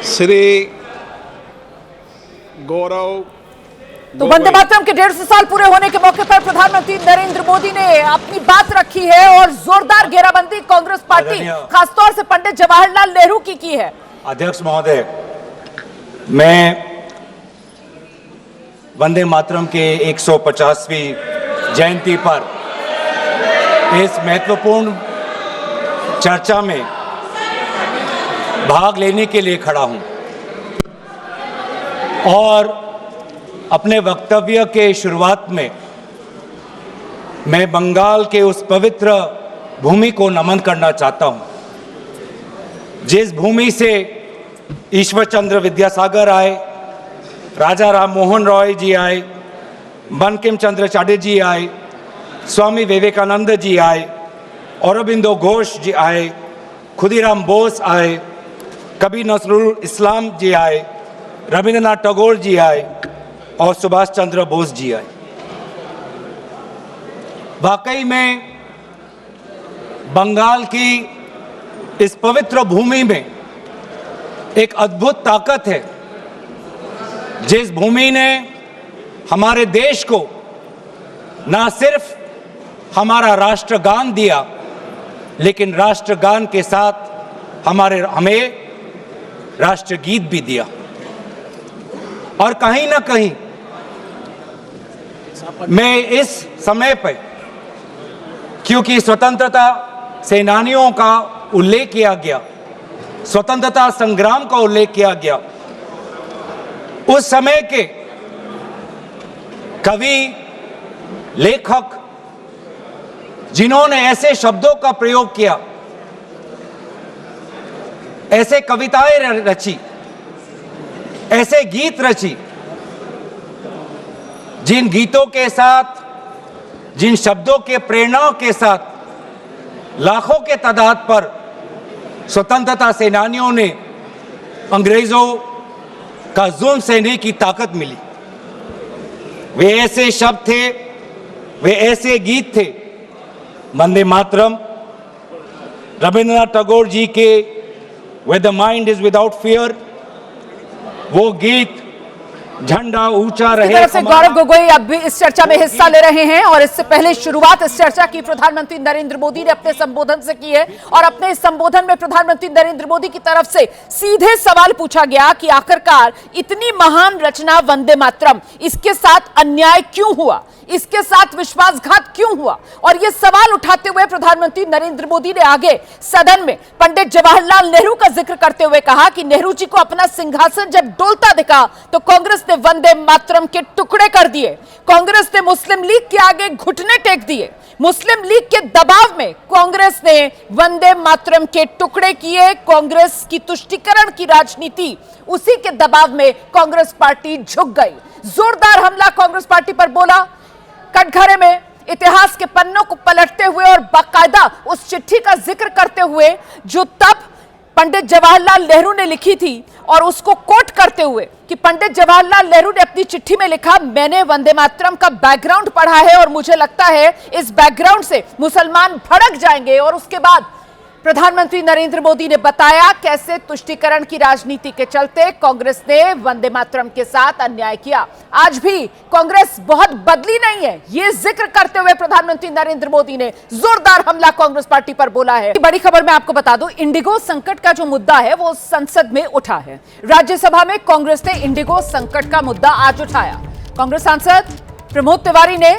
श्री गौरव। तो वंदे मातरम के 150 साल पूरे होने के मौके पर प्रधानमंत्री नरेंद्र मोदी ने अपनी बात रखी है और जोरदार घेराबंदी कांग्रेस पार्टी खासतौर से पंडित जवाहरलाल नेहरू की है। अध्यक्ष महोदय, मैं वंदे मातरम के 150वीं जयंती पर इस महत्वपूर्ण चर्चा में भाग लेने के लिए खड़ा हूं और अपने वक्तव्य के शुरुआत में मैं बंगाल के उस पवित्र भूमि को नमन करना चाहता हूं जिस भूमि से ईश्वर चंद्र विद्यासागर आए, राजा राम मोहन रॉय जी आए, बंकिम चंद्र चटर्जी आए, स्वामी विवेकानंद जी आए, औरबिंदो घोष जी आए, खुदीराम बोस आए, कबीर नजरुल इस्लाम जी आए, रविंद्रनाथ टैगोर जी आए और सुभाष चंद्र बोस जी आए। वाकई में बंगाल की इस पवित्र भूमि में एक अद्भुत ताकत है जिस भूमि ने हमारे देश को ना सिर्फ हमारा राष्ट्रगान दिया लेकिन राष्ट्रगान के साथ हमें राष्ट्रगीत भी दिया। और कहीं ना कहीं मैं इस समय पर, क्योंकि स्वतंत्रता सेनानियों का उल्लेख किया गया, स्वतंत्रता संग्राम का उल्लेख किया गया, उस समय के कवि लेखक जिन्होंने ऐसे शब्दों का प्रयोग किया, ऐसे कविताएं रची, ऐसे गीत रची, जिन गीतों के साथ, जिन शब्दों के प्रेरणाओं के साथ लाखों के तादाद पर स्वतंत्रता सेनानियों ने अंग्रेजों का जुल्म सहने की ताकत मिली। वे ऐसे शब्द थे, वे ऐसे गीत थे, वंदे मातरम, रविंद्रनाथ टैगोर जी के Where the mind is without fear, वो गीत झंडा ऊंचा रहे। तरफ से गौरव गोगोई अब भी इस चर्चा में हिस्सा ले रहे हैं और इससे पहले शुरुआत इस चर्चा की प्रधानमंत्री नरेंद्र मोदी ने अपने संबोधन से की है और अपने इस संबोधन में प्रधानमंत्री नरेंद्र मोदी की तरफ से सीधे सवाल पूछा गया कि आखिरकार इतनी महान रचना वंदे मातरम, इसके साथ अन्याय क्यों हुआ, इसके साथ विश्वासघात क्यों हुआ। और यह सवाल उठाते हुए प्रधानमंत्री नरेंद्र मोदी ने आगे सदन में पंडित जवाहरलाल नेहरू का जिक्र करते हुए कहा कि नेहरू जी को अपना सिंहासन जब डोलता दिखा तो कांग्रेस ने वंदे मातरम के टुकड़े कर दिए। कांग्रेस ने मुस्लिम लीग के आगे घुटने टेक दिए। मुस्लिम लीग के दबाव में कांग्रेस ने वंदे मातरम के टुकड़े किए। कांग्रेस की तुष्टीकरण की राजनीति, उसी के दबाव में कांग्रेस पार्टी झुक गई। जोरदार हमला कांग्रेस पार्टी पर बोला। कटघरे में इतिहास के पन्नों को पलटते हुए और बाकायदा उस चिट्ठी का जिक्र करते हुए जो तब पंडित जवाहरलाल नेहरू ने लिखी थी और उसको कोट करते हुए कि पंडित जवाहरलाल नेहरू ने अपनी चिट्ठी में लिखा, मैंने वंदे मातरम का बैकग्राउंड पढ़ा है और मुझे लगता है इस बैकग्राउंड से मुसलमान भड़क जाएंगे। और उसके बाद प्रधानमंत्री नरेंद्र मोदी ने बताया कैसे तुष्टीकरण की राजनीति के चलते कांग्रेस ने वंदे मातरम के साथ अन्याय किया। आज भी कांग्रेस बहुत बदली नहीं है, ये जिक्र करते हुए प्रधानमंत्री नरेंद्र मोदी ने जोरदार हमला कांग्रेस पार्टी पर बोला है। बड़ी खबर मैं आपको बता दूं, इंडिगो संकट का जो मुद्दा है वो संसद में उठा है। राज्यसभा में कांग्रेस ने इंडिगो संकट का मुद्दा आज उठाया। कांग्रेस सांसद प्रमोद तिवारी ने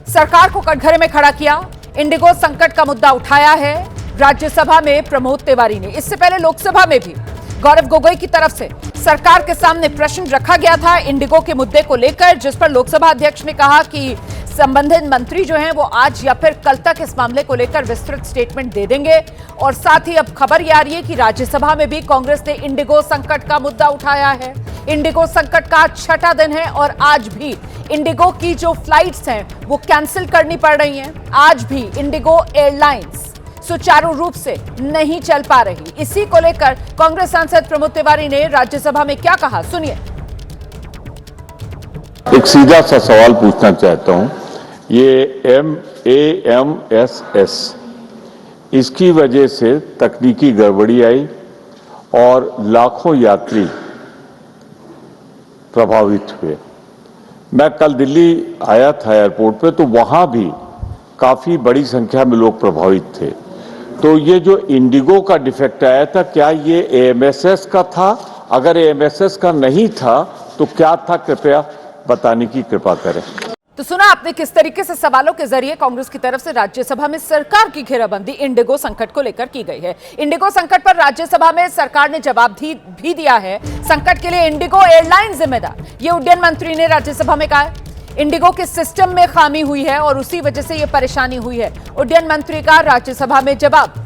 सरकार को कटघरे में खड़ा किया, इंडिगो संकट का मुद्दा उठाया है राज्यसभा में प्रमोद तिवारी ने। इससे पहले लोकसभा में भी गौरव गोगोई की तरफ से सरकार के सामने प्रश्न रखा गया था इंडिगो के मुद्दे को लेकर, जिस पर लोकसभा अध्यक्ष ने कहा कि संबंधित मंत्री जो हैं वो आज या फिर कल तक इस मामले को लेकर विस्तृत स्टेटमेंट दे देंगे। और साथ ही अब खबर ये आ रही है कि राज्यसभा में भी कांग्रेस ने इंडिगो संकट का मुद्दा उठाया है। इंडिगो संकट का 6वां दिन है और आज भी इंडिगो की जो फ्लाइट्स हैं वो कैंसिल करनी पड़ रही हैं। आज भी इंडिगो एयरलाइंस सुचारू रूप से नहीं चल पा रही। इसी को लेकर कांग्रेस सांसद प्रमोद तिवारी ने राज्यसभा में क्या कहा, सुनिए। एक सीधा सा सवाल पूछना चाहता हूं, ये MAMSS इसकी वजह से तकनीकी गड़बड़ी आई और लाखों यात्री प्रभावित हुए। मैं कल दिल्ली आया था एयरपोर्ट पे, तो वहां भी काफी बड़ी संख्या में लोग प्रभावित थे। तो ये जो इंडिगो का डिफेक्ट आया था, क्या ये एएमएसएस का था? अगर एएमएसएस का नहीं था तो क्या था, कृपया बताने की कृपा करें। तो सुना आपने किस तरीके से सवालों के जरिए कांग्रेस की तरफ से राज्यसभा में सरकार की घेराबंदी इंडिगो संकट को लेकर की गई है। इंडिगो संकट पर राज्यसभा में सरकार ने जवाब भी दिया है। संकट के लिए इंडिगो एयरलाइन जिम्मेदार, ये उड्डयन मंत्री ने राज्यसभा में कहा है। इंडिगो के सिस्टम में खामी हुई है और उसी वजह से यह परेशानी हुई है। उड्डयन मंत्री का राज्यसभा में जवाब।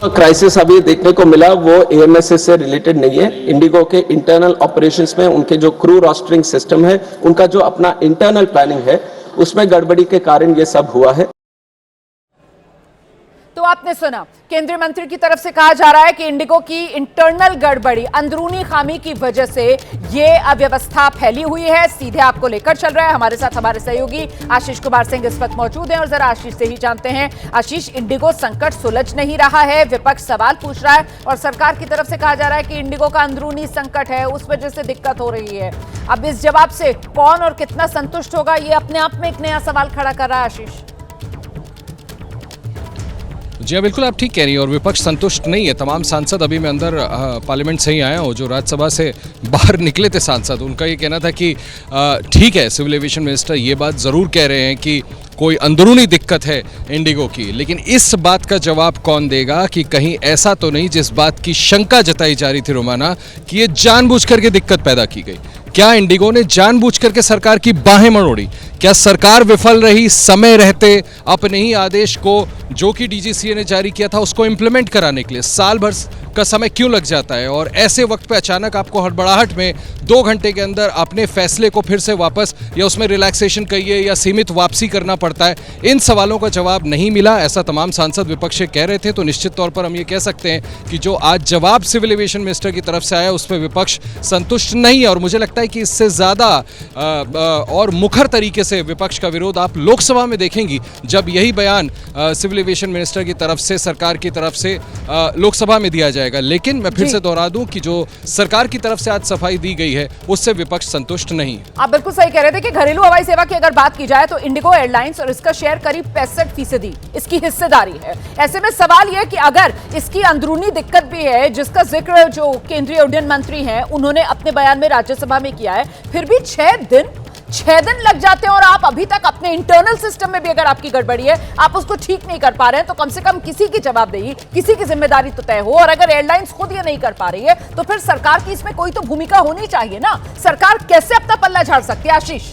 क्राइसिस अभी देखने को मिला वो एएमएसएस से रिलेटेड नहीं है। इंडिगो के इंटरनल ऑपरेशंस में उनके जो क्रू रोस्टरिंग सिस्टम है, उनका जो अपना इंटरनल प्लानिंग है, उसमें गड़बड़ी के कारण ये सब हुआ है। तो आपने सुना, केंद्रीय मंत्री की तरफ से कहा जा रहा है कि इंडिगो की इंटरनल गड़बड़ी, अंदरूनी खामी की वजह से ये अव्यवस्था फैली हुई है। सीधे आपको लेकर चल रहा है हमारे साथ हमारे सहयोगी आशीष कुमार सिंह इस वक्त मौजूद हैं और जरा आशीष से ही जानते हैं। आशीष, इंडिगो संकट सुलझ नहीं रहा है, विपक्ष सवाल पूछ रहा है और सरकार की तरफ से कहा जा रहा है कि इंडिगो का अंदरूनी संकट है, उस वजह से दिक्कत हो रही है। अब इस जवाब से कौन और कितना संतुष्ट होगा, ये अपने आप में एक नया सवाल खड़ा कर रहा है। आशीष जी हाँ, बिल्कुल आप ठीक कह रही हैं और विपक्ष संतुष्ट नहीं है। तमाम सांसद, अभी मैं अंदर पार्लियामेंट से ही आया हूँ, जो राज्यसभा से बाहर निकले थे सांसद, उनका ये कहना था कि ठीक है, सिविल एविएशन मिनिस्टर ये बात ज़रूर कह रहे हैं कि कोई अंदरूनी दिक्कत है इंडिगो की, लेकिन इस बात का जवाब कौन देगा कि कहीं ऐसा तो नहीं जिस बात की शंका जताई जा रही थी रोमाना कि ये जानबूझकर के दिक्कत पैदा की गई। क्या इंडिगो ने जानबूझकर के सरकार की बाहें मरोड़ी? क्या सरकार विफल रही समय रहते अपने ही आदेश को, जो कि डीजीसीए ने जारी किया था, उसको इंप्लीमेंट कराने के लिए साल भर का समय क्यों लग जाता है? और ऐसे वक्त पे अचानक आपको हड़बड़ाहट में 2 घंटे के अंदर अपने फैसले को फिर से वापस, या उसमें रिलैक्सेशन कहिए या सीमित वापसी करना पड़ता है। इन सवालों का जवाब नहीं मिला, ऐसा तमाम सांसद विपक्ष से कह रहे थे। तो निश्चित तौर पर हम ये कह सकते हैं कि जो आज जवाब सिविल एविएशन मिनिस्टर की तरफ से आया, उस पर विपक्ष संतुष्ट नहीं है और मुझे लगता है कि इससे ज़्यादा और मुखर तरीके से विपक्ष का विरोध आप लोकसभा में देखेंगी, जब यही बयान सिविल एविएशन मिनिस्टर की तरफ से, सरकार की तरफ से लोकसभा में दिया जाएगा। लेकिन मैं फिर से दोहरा दूं कि जो सरकार की तरफ से आज सफाई दी गई है, उससे विपक्ष संतुष्ट नहीं है। आप बिल्कुल सही कह रहे थे कि घरेलू हवाई सेवा की अगर बात की जाए तो इंडिगो एयरलाइंस और इसका शेयर करीब 65% इसकी हिस्सेदारी है। ऐसे में सवाल यह कि अगर इसकी अंदरूनी दिक्कत भी है, जिसका जिक्र जो केंद्रीय उड्डयन मंत्री हैं उन्होंने अपने बयान में राज्यसभा में किया है, फिर भी 6 दिन लग जाते हैं और आप अभी तक अपने इंटरनल सिस्टम में भी अगर आपकी गड़बड़ी है, आप उसको ठीक नहीं कर पा रहे हैं, तो कम से कम किसी की जवाबदेही, किसी की जिम्मेदारी तो तय हो। और अगर एयरलाइंस खुद ये नहीं कर पा रही है तो फिर सरकार की इसमें कोई तो भूमिका होनी चाहिए ना। सरकार कैसे अपना पल्ला झाड़ सकती है? आशीष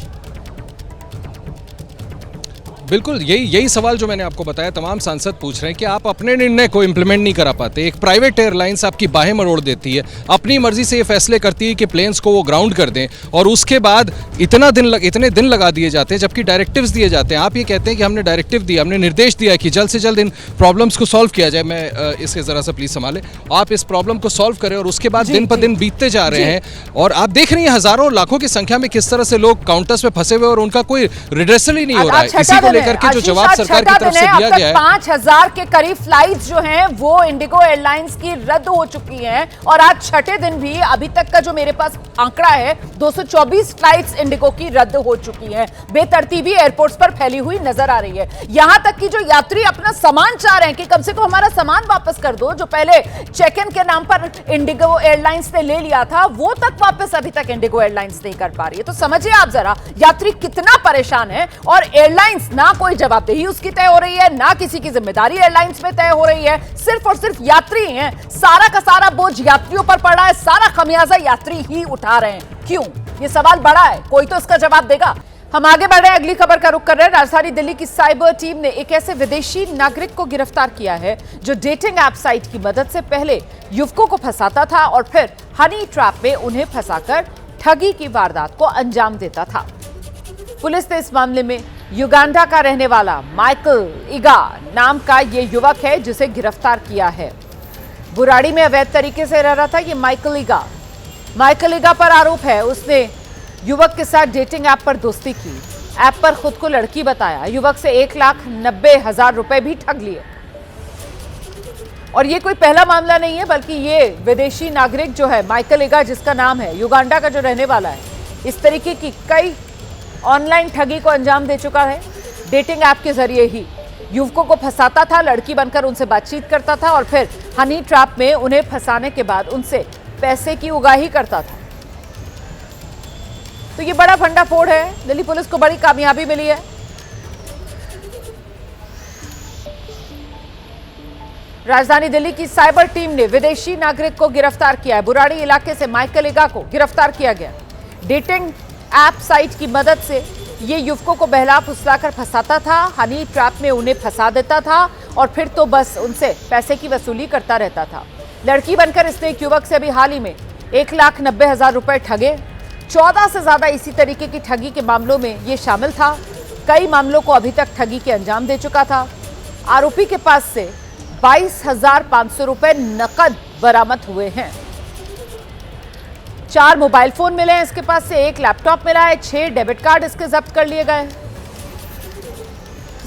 बिल्कुल यही सवाल जो मैंने आपको बताया, तमाम सांसद पूछ रहे हैं कि आप अपने निर्णय को इंप्लीमेंट नहीं करा पाते। एक प्राइवेट एयरलाइंस आपकी बाहें मरोड़ देती है, अपनी मर्जी से ये फैसले करती है कि प्लेन्स को वो ग्राउंड कर दें, और उसके बाद इतने दिन लगा दिए जाते हैं, जबकि डायरेक्टिव्स दिए जाते हैं। आप ये कहते हैं कि हमने डायरेक्टिव दिया, हमने निर्देश दिया कि जल्द से जल्द इन प्रॉब्लम्स को सॉल्व किया जाए। मैं इसके ज़रा सा प्लीज़ संभालें, आप इस प्रॉब्लम को सॉल्व करें, और उसके बाद दिन पर दिन बीतते जा रहे हैं और आप देख रही हैं हज़ारों लाखों की संख्या में किस तरह से लोग काउंटर्स में फंसे हुए और उनका कोई रिड्रेसल ही नहीं हो रहा है। इसी को लेकर के जो जवाब सरकार की तरफ से दिया गया है, 5000 के करीब फ्लाइट्स जो हैं वो इंडिगो एयरलाइंस की रद्द हो चुकी हैं और आज छठे दिन भी अभी तक का जो मेरे पास आंकड़ा है 224 फ्लाइट्स इंडिगो की रद्द हो चुकी हैं। बेतरतीबी एयरपोर्ट्स पर फैली हुई नजर आ रही है। यहां तक कि जो यात्री अपना सामान चाह रहे हैं कि कम से कम हमारा सामान वापस कर दो, जो पहले चेक इन के नाम पर इंडिगो एयरलाइंस ने ले लिया था, वो तक वापस अभी तक इंडिगो एयरलाइंस नहीं कर पा रही है। तो समझिए आप जरा यात्री कितना परेशान है और एयरलाइंस ना कोई जवाबदेही उसकी तय हो रही है, ना किसी की जिम्मेदारी एयरलाइंस में तय हो रही है। सिर्फ और सिर्फ यात्री हैं, सारा का सारा बोझ यात्रियों पर पड़ रहा है, सारा खमियाजा यात्री ही उठा रहे हैं। क्यों? ये सवाल बड़ा है, कोई तो इसका जवाब देगा। हम आगे बढ़ रहे हैं, अगली खबर का रुख कर रहे हैं। राजधानी दिल्ली की साइबर टीम ने एक ऐसे विदेशी नागरिक को गिरफ्तार किया है जो डेटिंग ऐप साइट की मदद से पहले युवकों को फंसाता था और फिर हनी ट्रैप में उन्हें फंसाकर ठगी की वारदात को अंजाम देता था। पुलिस ने इस मामले में युगांडा का रहने वाला माइकल इगा नाम का ये युवक है जिसे गिरफ्तार किया है। बुराड़ी में अवैध तरीके से रह रहा था ये माइकल इगा पर आरोप है उसने युवक के साथ डेटिंग ऐप पर दोस्ती की, ऐप पर खुद को लड़की बताया, युवक से 1,90,000 रुपए भी ठग लिए। और ये कोई पहला मामला नहीं है, बल्कि ये विदेशी नागरिक जो है माइकल ईगा, जिसका नाम है, युगांडा का जो रहने वाला है, इस तरीके की कई ऑनलाइन ठगी को अंजाम दे चुका है। डेटिंग ऐप के जरिए ही युवकों को फंसाता था, लड़की बनकर उनसे बातचीत करता था और फिर हनी ट्रैप में उन्हें फंसाने के बाद उनसे पैसे की उगाही करता था। तो ये बड़ा भंडाफोड़ है, दिल्ली पुलिस को बड़ी कामयाबी मिली है। राजधानी दिल्ली की साइबर टीम ने विदेशी नागरिक को गिरफ्तार किया है। बुराड़ी इलाके से माइकल ईगा को गिरफ्तार किया गया। डेटिंग ऐप साइट की मदद से ये युवकों को बहला फुसलाकर फंसाता था, हनी ट्रैप में उन्हें फंसा देता था और फिर तो बस उनसे पैसे की वसूली करता रहता था। लड़की बनकर इसने एक युवक से अभी हाल ही में 1,90,000 रुपए ठगे। 14 से ज्यादा इसी तरीके की ठगी के मामलों में ये शामिल था। कई मामलों को अभी तक ठगी के अंजाम दे चुका था। आरोपी के पास से 22,500 रुपए नकद बरामद हुए हैं। 4 मोबाइल फोन मिले हैं इसके पास से, 1 लैपटॉप मिला है, 6 डेबिट कार्ड इसके जब्त कर लिए गए।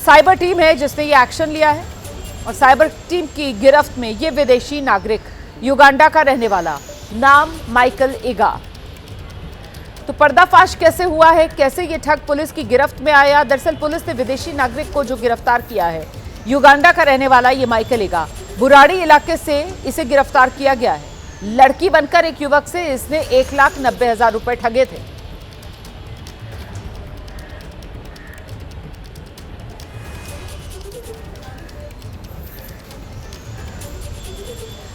साइबर टीम है जिसने ये एक्शन लिया है और साइबर टीम की गिरफ्त में ये विदेशी नागरिक युगांडा का रहने वाला, नाम माइकल ईगा। तो पर्दाफाश कैसे हुआ है, कैसे ये ठग पुलिस की गिरफ्त में आया? दरअसल पुलिस ने विदेशी नागरिक को जो गिरफ्तार किया है, युगांडा का रहने वाला ये माइकल ईगा, बुराड़ी इलाके से इसे गिरफ्तार किया गया है। लड़की बनकर एक युवक से इसने 1,90,000 रुपए ठगे थे।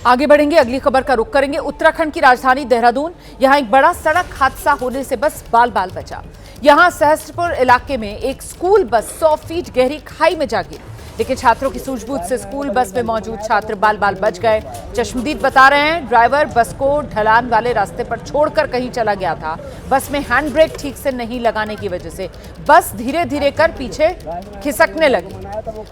आगे बढ़ेंगे, अगली खबर का रुख करेंगे। उत्तराखंड की राजधानी देहरादून, यहां एक बड़ा सड़क हादसा होने से बस बाल बाल बचा। यहां सहस्त्रपुर इलाके में एक स्कूल बस 100 फीट गहरी खाई में जा गिरी, लेकिन छात्रों की सूझबूझ से स्कूल बस में मौजूद छात्र बाल बाल बच गए। चश्मदीद बता रहे हैं, ड्राइवर बस को ढलान वाले रास्ते पर छोड़कर कहीं चला गया था। बस में हैंड ब्रेक ठीक से नहीं लगाने की वजह से बस धीरे धीरे कर पीछे खिसकने लगी,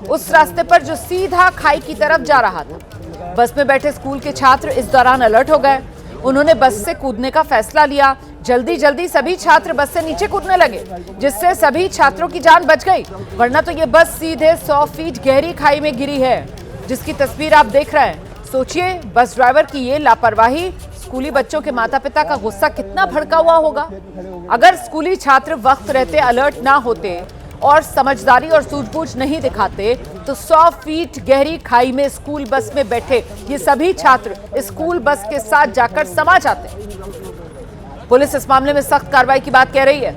उस रास्ते पर जो सीधा खाई की तरफ जा रहा था। बस में बैठे स्कूल के छात्र इस दौरान अलर्ट हो गए। उन्होंने बस से कूदने का फैसला लिया। जल्दी जल्दी सभी छात्र बस से नीचे कूदने लगे, जिससे सभी छात्रों की जान बच गई, वरना तो ये बस सीधे 100 फीट गहरी खाई में गिरी है, जिसकी तस्वीर आप देख रहे हैं। सोचिए, बस ड्राइवर की ये लापरवाही, स्कूली बच्चों के माता पिता का गुस्सा कितना भड़का हुआ होगा। अगर स्कूली छात्र वक्त रहते अलर्ट ना होते और समझदारी और सूझबूझ नहीं दिखाते तो 100 फीट गहरी खाई में स्कूल बस में बैठे ये सभी छात्र स्कूल बस के साथ जाकर समा जाते। पुलिस इस मामले में सख्त कार्रवाई की बात कह रही है।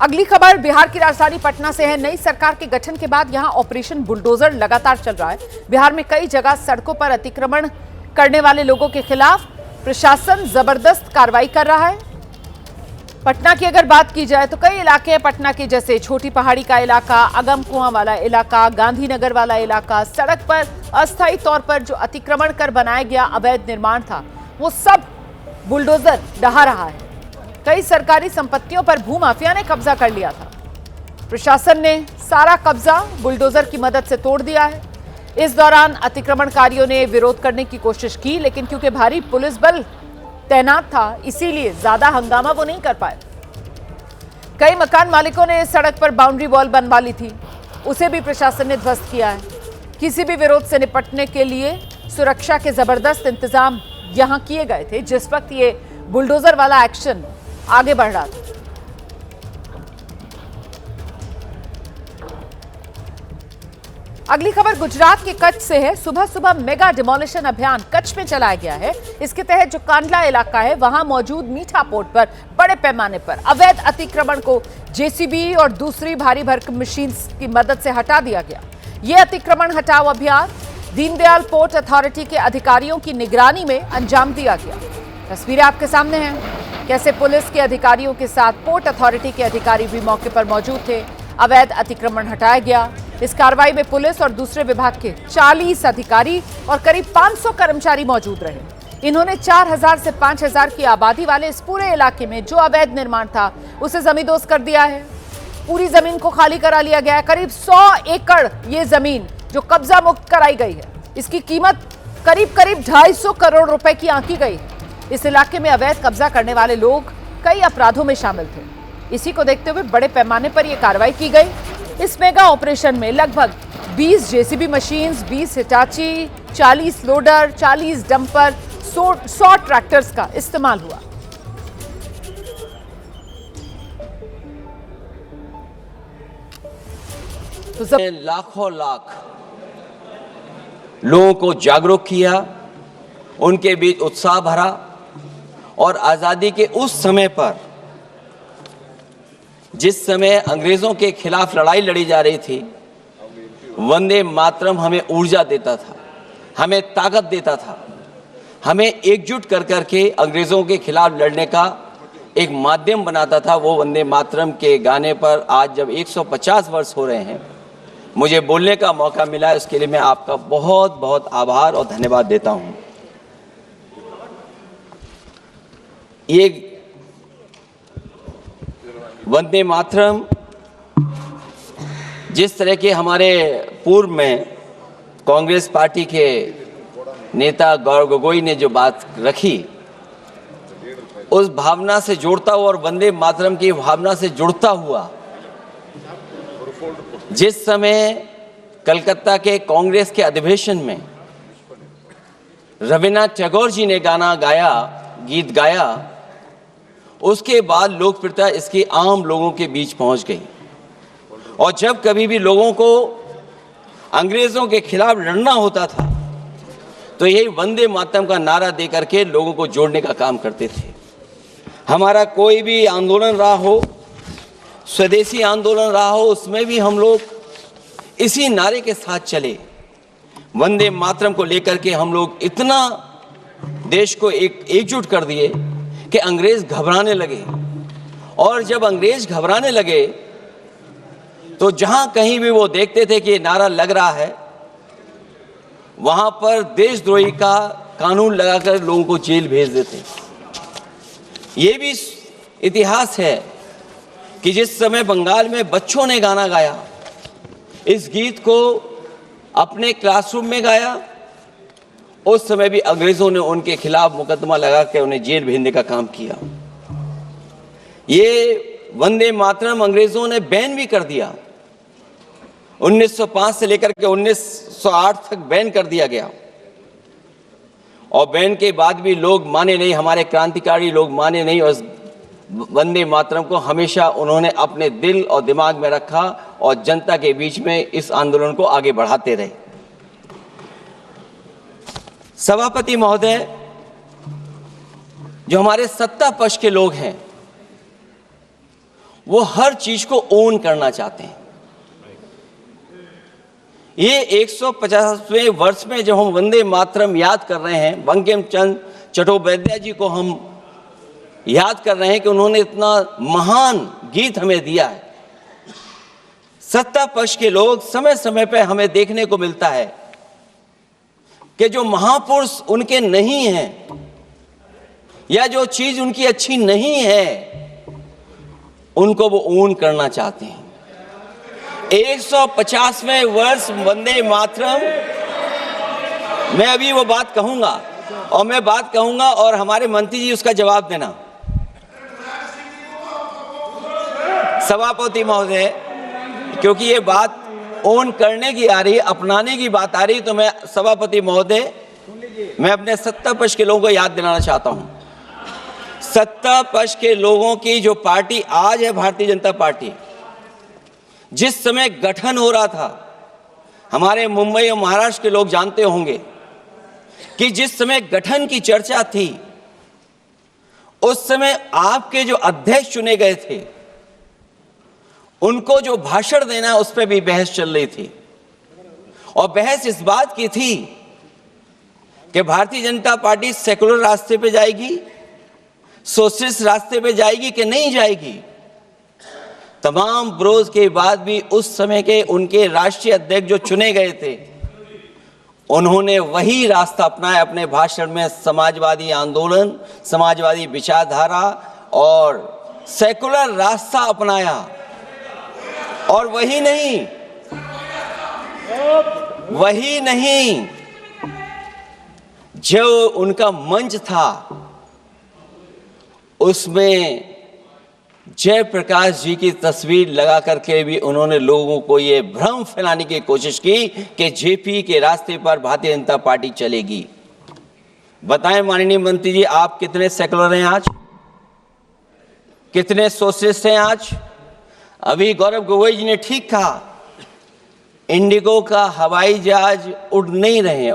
अगली खबर बिहार की राजधानी पटना से है। नई सरकार के गठन के बाद यहां ऑपरेशन बुलडोजर लगातार चल रहा है। बिहार में कई जगह सड़कों पर अतिक्रमण करने वाले लोगों के खिलाफ प्रशासन जबरदस्त कार्रवाई कर रहा है। पटना की अगर बात की जाए तो कई इलाके हैं पटना के, जैसे छोटी पहाड़ी का इलाका, अगम कुआं वाला इलाका, गांधीनगर वाला इलाका। सड़क पर अस्थायी तौर पर जो अतिक्रमण कर बनाया गया अवैध निर्माण था, वो सब बुलडोजर ढहा रहा है। कई सरकारी संपत्तियों पर भूमाफिया ने कब्जा कर लिया था। प्रशासन ने सारा कब्जा बुलडोजर की मदद से तोड़ दिया है। इस दौरान अतिक्रमणकारियों ने विरोध करने की कोशिश की, लेकिन क्योंकि भारी पुलिस बल तैनात था, इसीलिए ज्यादा हंगामा वो नहीं कर पाए। कई मकान मालिकों ने इस सड़क पर बाउंड्री वॉल बनवा ली थी, उसे भी प्रशासन ने ध्वस्त किया है। किसी भी विरोध से निपटने के लिए सुरक्षा के जबरदस्त इंतजाम यहां किए गए थे जिस वक्त ये बुलडोजर वाला एक्शन आगे बढ़ रहा था। अगली खबर गुजरात के कच्छ से है। सुबह सुबह मेगा डिमोलिशन अभियान कच्छ में चलाया गया है। इसके तहत जो कांडला इलाका है, वहां मौजूद मीठा पोर्ट पर बड़े पैमाने पर अवैध अतिक्रमण को जेसीबी और दूसरी भारी भरकम मशीन की मदद से हटा दिया गया। यह अतिक्रमण हटाओ अभियान दीनदयाल पोर्ट अथॉरिटी के अधिकारियों की निगरानी में अंजाम दिया गया। तस्वीरें आपके सामने हैं, कैसे पुलिस के अधिकारियों के साथ पोर्ट अथॉरिटी के अधिकारी भी मौके पर मौजूद थे। अवैध अतिक्रमण हटाया गया। इस कार्रवाई में पुलिस और दूसरे विभाग के 40 अधिकारी और करीब 500 कर्मचारी मौजूद रहे। इन्होंने 4000 से 5000 की आबादी वाले इस पूरे इलाके में जो अवैध निर्माण था उसे जमींदोज कर दिया है। पूरी जमीन को खाली करा लिया गया है। करीब 100 एकड़ ये जमीन जो कब्जा मुक्त कराई गई है, इसकी कीमत करीब 250 करोड़ रुपए की आंकी गई है। इस इलाके में अवैध कब्जा करने वाले लोग कई अपराधों में शामिल थे। इसी को देखते हुए बड़े पैमाने पर यह कार्रवाई की गई। इस मेगा ऑपरेशन में लगभग 20 JCB machines, 20 Hitachi, 40 loader, 40 dumper, 100 tractors का इस्तेमाल हुआ। तो लाखों लाख लोगों को जागरूक किया, उनके बीच उत्साह भरा और आजादी के उस समय पर जिस समय अंग्रेजों के खिलाफ लड़ाई लड़ी जा रही थी, वंदे मातरम हमें ऊर्जा देता था, हमें ताकत देता था, हमें एकजुट कर करके अंग्रेजों के खिलाफ लड़ने का एक माध्यम बनाता था। वो वंदे मातरम के गाने पर आज जब 150 वर्ष हो रहे हैं, मुझे बोलने का मौका मिला, इसके लिए मैं आपका बहुत बहुत आभार और धन्यवाद देता हूं। ये वंदे मातरम जिस तरह के हमारे पूर्व में कांग्रेस पार्टी के नेता गौरव गोगोई ने जो बात रखी, उस भावना से जुड़ता हुआ और वंदे मातरम की भावना से जुड़ता हुआ जिस समय कलकत्ता के कांग्रेस के अधिवेशन में रविन्द्रनाथ टैगोर जी ने गीत गाया, उसके बाद लोकप्रियता इसकी आम लोगों के बीच पहुंच गई। और जब कभी भी लोगों को अंग्रेजों के खिलाफ लड़ना होता था, तो यही वंदे मातरम का नारा दे करके लोगों को जोड़ने का काम करते थे। हमारा कोई भी आंदोलन रहा हो, स्वदेशी आंदोलन रहा हो, उसमें भी हम लोग इसी नारे के साथ चले। वंदे मातरम को लेकर के हम लोग इतना देश को एकजुट कर दिए कि अंग्रेज घबराने लगे। और जब अंग्रेज घबराने लगे तो जहां कहीं भी वो देखते थे कि ये नारा लग रहा है, वहां पर देशद्रोही का कानून लगाकर लोगों को जेल भेज देते। ये भी इतिहास है कि जिस समय बंगाल में बच्चों ने गाना गाया, इस गीत को अपने क्लासरूम में गाया, उस समय भी अंग्रेजों ने उनके खिलाफ मुकदमा लगा के उन्हें जेल भेजने का काम किया। ये वंदे मातरम अंग्रेजों ने बैन भी कर दिया। 1905 से लेकर के 1908 तक बैन कर दिया गया। और बैन के बाद भी लोग माने नहीं, हमारे क्रांतिकारी लोग माने नहीं, और वंदे मातरम को हमेशा उन्होंने अपने दिल और दिमाग में रखा और जनता के बीच में इस आंदोलन को आगे बढ़ाते रहे। सभापति महोदय, जो हमारे सत्ता पक्ष के लोग हैं, वो हर चीज को ओन करना चाहते हैं। ये 150वें वर्ष में जब हम वंदे मातरम याद कर रहे हैं, बंकिम चंद्र चट्टोपाध्याय जी को हम याद कर रहे हैं कि उन्होंने इतना महान गीत हमें दिया है। सत्ता पक्ष के लोग समय समय पर हमें देखने को मिलता है कि जो महापुरुष उनके नहीं हैं या जो चीज उनकी अच्छी नहीं है, उनको वो ओन करना चाहते हैं। 150वें वर्ष वंदे मातरम, मैं अभी वो बात कहूंगा और मैं बात कहूंगा और हमारे मंत्री जी उसका जवाब देना। सभापति महोदय, क्योंकि ये बात ओन करने की आ रही, अपनाने की बात आ रही, तो मैं सभापति महोदय, मैं अपने सत्ता पक्ष के लोगों को याद दिलाना चाहता हूं। सत्ता पक्ष के लोगों की जो पार्टी आज है, भारतीय जनता पार्टी, जिस समय गठन हो रहा था, हमारे मुंबई और महाराष्ट्र के लोग जानते होंगे कि जिस समय गठन की चर्चा थी, उस समय आपके जो अध्यक्ष चुने गए थे, उनको जो भाषण देना है उस पर भी बहस चल रही थी। और बहस इस बात की थी कि भारतीय जनता पार्टी सेकुलर रास्ते पे जाएगी, सोशलिस्ट रास्ते पे जाएगी कि नहीं जाएगी। तमाम विरोध के बाद भी उस समय के उनके राष्ट्रीय अध्यक्ष जो चुने गए थे, उन्होंने वही रास्ता अपनाया अपने भाषण में। समाजवादी आंदोलन, समाजवादी विचारधारा और सेकुलर रास्ता अपनाया। और वही नहीं, जो उनका मंच था, उसमें जयप्रकाश जी की तस्वीर लगा करके भी उन्होंने लोगों को ये भ्रम फैलाने की कोशिश की कि जेपी के रास्ते पर भारतीय जनता पार्टी चलेगी। बताएं माननीय मंत्री जी, आप कितने सेकुलर हैं आज, कितने सोशलिस्ट हैं आज? अभी गौरव गोगोई जी ने ठीक कहा, इंडिगो का हवाई जहाज उड़ नहीं रहे हैं,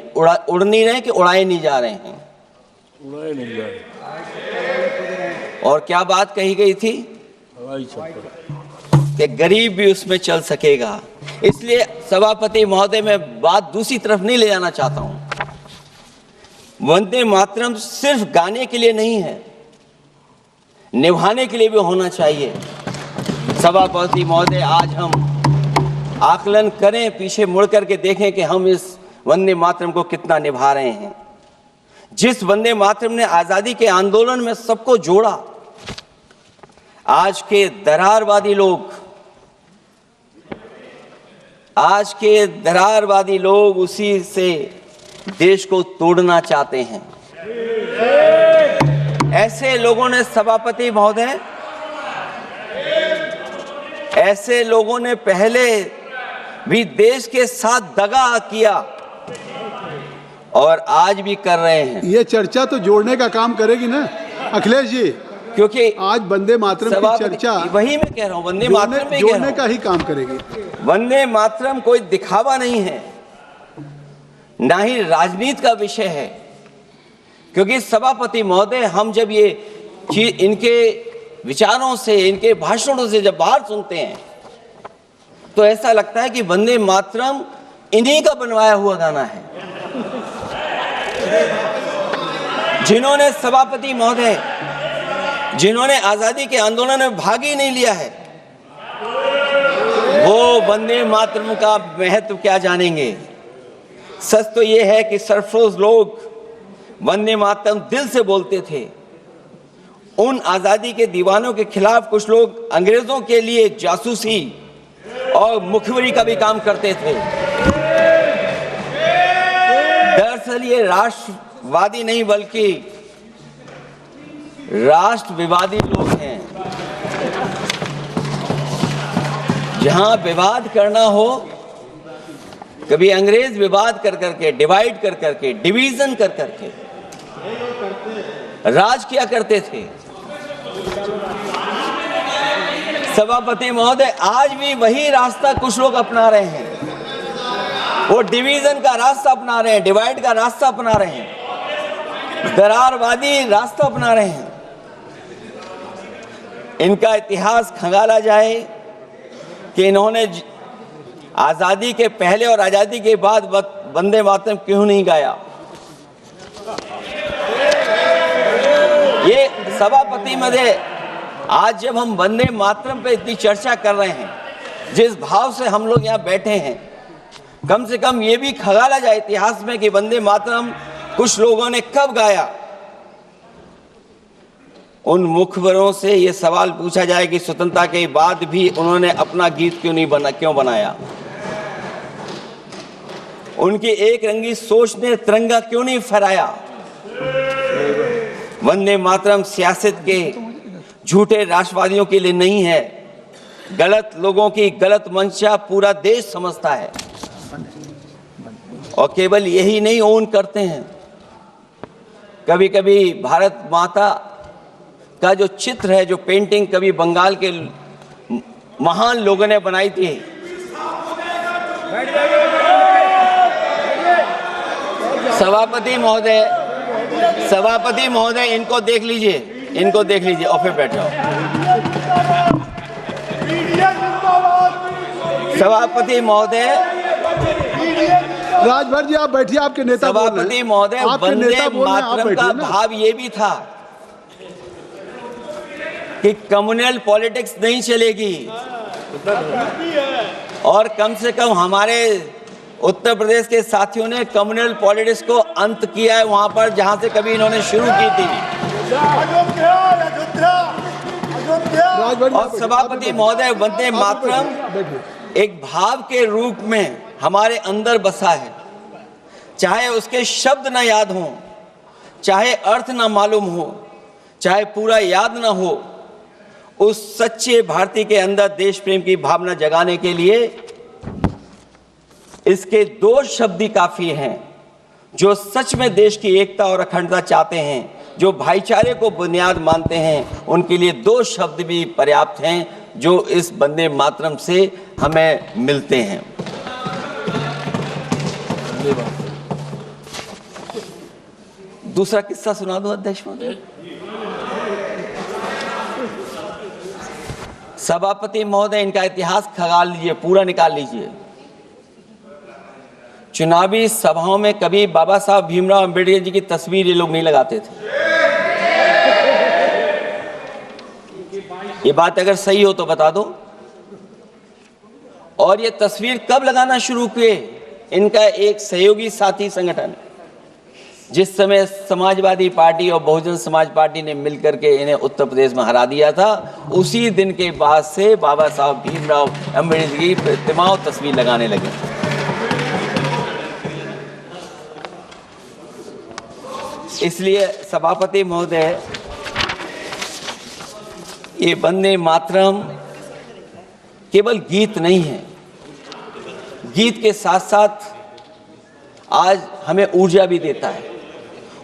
उड़ नहीं रहे कि उड़ाए नहीं जा रहे हैं? उड़ाए नहीं जा रहे। और क्या बात कही गई थी कि गरीब भी उसमें चल सकेगा। इसलिए सभापति महोदय, मैं बात दूसरी तरफ नहीं ले जाना चाहता हूं। वंदे मातरम सिर्फ गाने के लिए नहीं है, निभाने के लिए भी होना चाहिए। सभापति महोदय, आज हम आकलन करें, पीछे मुड़ करके देखें कि हम इस वंदे मातरम को कितना निभा रहे हैं। जिस वंदे मातरम ने आजादी के आंदोलन में सबको जोड़ा, आज के दरारवादी लोग उसी से देश को तोड़ना चाहते हैं। ऐसे लोगों ने, सभापति महोदय, ऐसे लोगों ने पहले भी देश के साथ दगा किया और आज भी कर रहे हैं। ये चर्चा तो जोड़ने का काम करेगी ना अखिलेश जी, क्योंकि आज वंदे मातरम की चर्चा, वही मैं कह रहा हूं, वंदे मातरम में जोड़ने का ही काम करेगी। वंदे मातरम कोई दिखावा नहीं है, ना ही राजनीति का विषय है। क्योंकि सभापति महोदय, हम जब ये इनके विचारों से, इनके भाषणों से जब बाहर सुनते हैं तो ऐसा लगता है कि वंदे मातरम इन्हीं का बनवाया हुआ गाना है। जिन्होंने, सभापति महोदय, जिन्होंने आजादी के आंदोलन में भाग ही नहीं लिया है, वो वंदे मातरम का महत्व क्या जानेंगे? सच तो ये है कि सरफरोश लोग वंदे मातरम दिल से बोलते थे। उन आजादी के दीवानों के खिलाफ कुछ लोग अंग्रेजों के लिए जासूसी और मुखबिरी का भी काम करते थे। दरअसल ये राष्ट्रवादी नहीं बल्कि राष्ट्र विवादी लोग हैं। जहां विवाद करना हो, कभी अंग्रेज विवाद कर करके, डिवाइड कर करके, डिवीजन कर करके राज किया करते थे। सभापति महोदय, आज भी वही रास्ता कुछ लोग अपना रहे हैं। वो डिवीजन का रास्ता अपना रहे हैं, डिवाइड का रास्ता अपना रहे हैं, दरारवादी रास्ता अपना रहे हैं। इनका इतिहास खंगाला जाए कि इन्होंने आजादी के पहले और आजादी के बाद वंदे मातरम क्यों नहीं गाया। ये सभापति महोदय, आज जब हम वंदे मातरम पे इतनी चर्चा कर रहे हैं, जिस भाव से हम लोग यहाँ बैठे हैं, कम से कम ये भी खंगाला जाए इतिहास में कि वंदे मातरम कुछ लोगों ने कब गाया। उन मुखबरों से ये सवाल पूछा जाए कि स्वतंत्रता के बाद भी उन्होंने अपना गीत क्यों बनाया। उनकी एक रंगी सोच ने तिरंगा क्यों नहीं फहराया। वंदे मातरम सियासत के झूठे राष्ट्रवादियों के लिए नहीं है, गलत लोगों की गलत मंशा पूरा देश समझता है। और केवल यही नहीं ओन करते हैं, कभी कभी भारत माता का जो चित्र है, जो पेंटिंग कभी बंगाल के महान लोगों ने बनाई थी, सभापति महोदय इनको देख लीजिए, और फिर बैठ जाओ। सभापति महोदय, राजभर जी आप बैठिए, आपके नेता सभापति महोदय, वंदे मातरम का भाव ये भी था कि कम्युनल पॉलिटिक्स नहीं चलेगी, और कम से कम हमारे उत्तर प्रदेश के साथियों ने कम्युनल पॉलिटिक्स को अंत किया है वहां पर जहां से कभी इन्होंने शुरू की थी। और सभापति महोदय, वंदे मातरम एक भाव के रूप में हमारे अंदर बसा है। चाहे उसके शब्द ना याद हों, चाहे अर्थ ना मालूम हो, चाहे पूरा याद ना हो, उस सच्चे भारतीय के अंदर देश प्रेम की भावना जगाने के लिए इसके दो शब्द ही काफी हैं। जो सच में देश की एकता और अखंडता चाहते हैं, जो भाईचारे को बुनियाद मानते हैं, उनके लिए दो शब्द भी पर्याप्त हैं जो इस वंदे मातरम से हमें मिलते हैं। दूसरा किस्सा सुना दो अध्यक्ष महोदय। सभापति महोदय, इनका इतिहास खंगाल लीजिए, पूरा निकाल लीजिए। चुनावी सभाओं में कभी बाबा साहब भीमराव अंबेडकर जी की तस्वीर ये लोग नहीं लगाते थे। ये बात अगर सही हो तो बता दो। और ये तस्वीर कब लगाना शुरू किए? इनका एक सहयोगी साथी संगठन, जिस समय समाजवादी पार्टी और बहुजन समाज पार्टी ने मिलकर के इन्हें उत्तर प्रदेश में हरा दिया था, उसी दिन के बाद से बाबा साहब भीमराव अंबेडकर की प्रतिमा और तस्वीर लगाने लगे। इसलिए सभापति महोदय, ये वंदे मातरम केवल गीत नहीं है, गीत के साथ साथ आज हमें ऊर्जा भी देता है।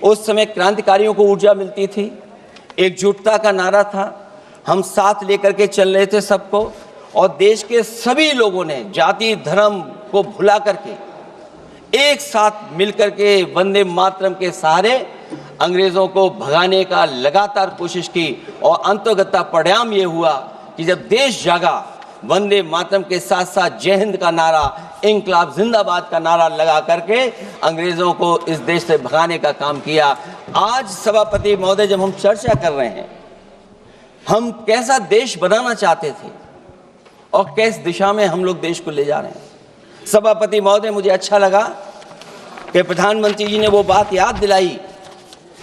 उस समय क्रांतिकारियों को ऊर्जा मिलती थी, एकजुटता का नारा था, हम साथ लेकर के चल रहे थे सबको, और देश के सभी लोगों ने जाति धर्म को भुला करके एक साथ मिलकर के वंदे मातरम के सहारे अंग्रेजों को भगाने का लगातार कोशिश की। और अंतर्गता परिणाम ये हुआ कि जब देश जागा, वंदे मातरम के साथ साथ जय हिंद का नारा, इंकलाब जिंदाबाद का नारा लगा करके अंग्रेजों को इस देश से भगाने का काम किया। आज सभापति महोदय, जब हम चर्चा कर रहे हैं, हम कैसा देश बनाना चाहते थे और किस दिशा में हम लोग देश को ले जा रहे हैं। सभापति महोदय, मुझे अच्छा लगा कि प्रधानमंत्री जी ने वो बात याद दिलाई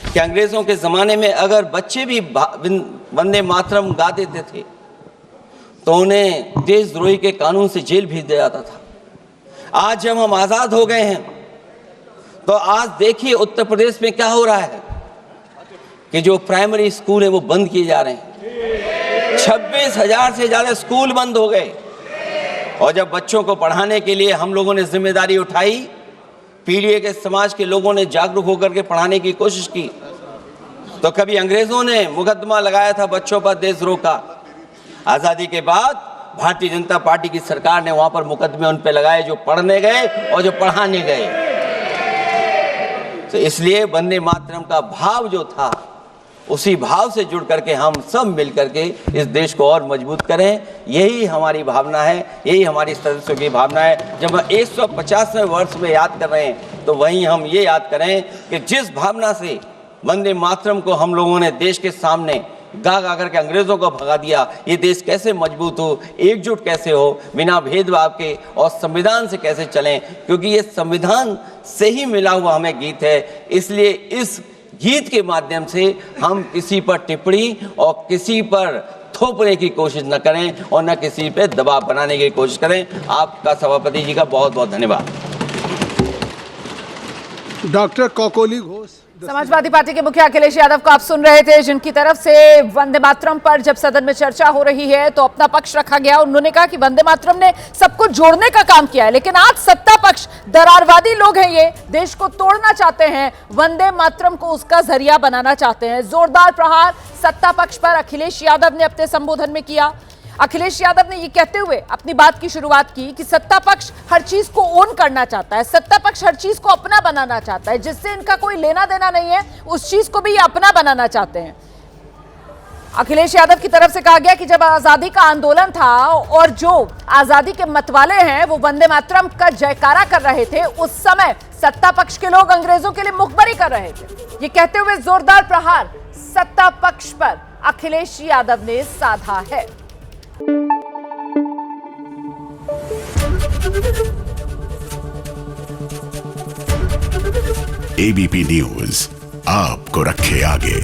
कि अंग्रेजों के ज़माने में अगर बच्चे भी वंदे मातरम गा देते थे तो उन्हें देशद्रोही के कानून से जेल भेज दिया जाता था। आज जब हम आज़ाद हो गए हैं तो आज देखिए उत्तर प्रदेश में क्या हो रहा है कि जो प्राइमरी स्कूल है वो बंद किए जा रहे हैं। 26,000 से ज़्यादा स्कूल बंद हो गए। और जब बच्चों को पढ़ाने के लिए हम लोगों ने जिम्मेदारी उठाई, पीढ़ी के समाज के लोगों ने जागरूक होकर के पढ़ाने की कोशिश की, तो कभी अंग्रेजों ने मुकदमा लगाया था बच्चों पर देशद्रोह का। आज़ादी के बाद भारतीय जनता पार्टी की सरकार ने वहां पर मुकदमे उन पे लगाए जो पढ़ने गए और जो पढ़ाने गए। तो इसलिए वंदे मातरम का भाव जो था, उसी भाव से जुड़ करके हम सब मिल करके इस देश को और मजबूत करें। यही हमारी भावना है, यही हमारी सदस्यों की भावना है। जब हम 150वें वर्ष में याद कर रहे हैं तो वहीं हम ये याद करें कि जिस भावना से वंदे मातरम को हम लोगों ने देश के सामने गा गा करके अंग्रेजों को भगा दिया, ये देश कैसे मजबूत हो, एकजुट कैसे हो, बिना भेदभाव के, और संविधान से कैसे चलें, क्योंकि ये संविधान से ही मिला हुआ हमें गीत है। इसलिए इस गीत के माध्यम से हम किसी पर टिप्पणी और किसी पर थोपने की कोशिश न करें और न किसी पे दबाव बनाने की कोशिश करें। आपका सभापति जी का बहुत बहुत धन्यवाद। डॉक्टर कौकोली घोष, समाजवादी पार्टी के मुखिया अखिलेश यादव को आप सुन रहे थे, जिनकी तरफ से वंदे मातरम पर जब सदन में चर्चा हो रही है तो अपना पक्ष रखा गया। उन्होंने कहा कि वंदे मातरम ने सबको जोड़ने का काम किया है, लेकिन आज सत्ता पक्ष दरारवादी लोग हैं, ये देश को तोड़ना चाहते हैं, वंदे मातरम को उसका जरिया बनाना चाहते हैं। जोरदार प्रहार सत्ता पक्ष पर अखिलेश यादव ने अपने संबोधन में किया। अखिलेश यादव ने ये कहते हुए अपनी बात की शुरुआत की कि सत्ता पक्ष हर चीज को ओन करना चाहता है, सत्ता पक्ष हर चीज को अपना बनाना चाहता है, जिससे इनका कोई लेना देना नहीं है, उस चीज को भी ये अपना बनाना चाहते हैं। अखिलेश यादव की तरफ से कहा गया कि जब आजादी का आंदोलन था और जो आजादी के मतवाले हैं वो वंदे मातरम का जयकारा कर रहे थे, उस समय सत्ता पक्ष के लोग अंग्रेजों के लिए मुखबरी कर रहे थे। ये कहते हुए जोरदार प्रहार सत्ता पक्ष पर अखिलेश यादव ने साधा है। एबीपी न्यूज आपको रखे आगे।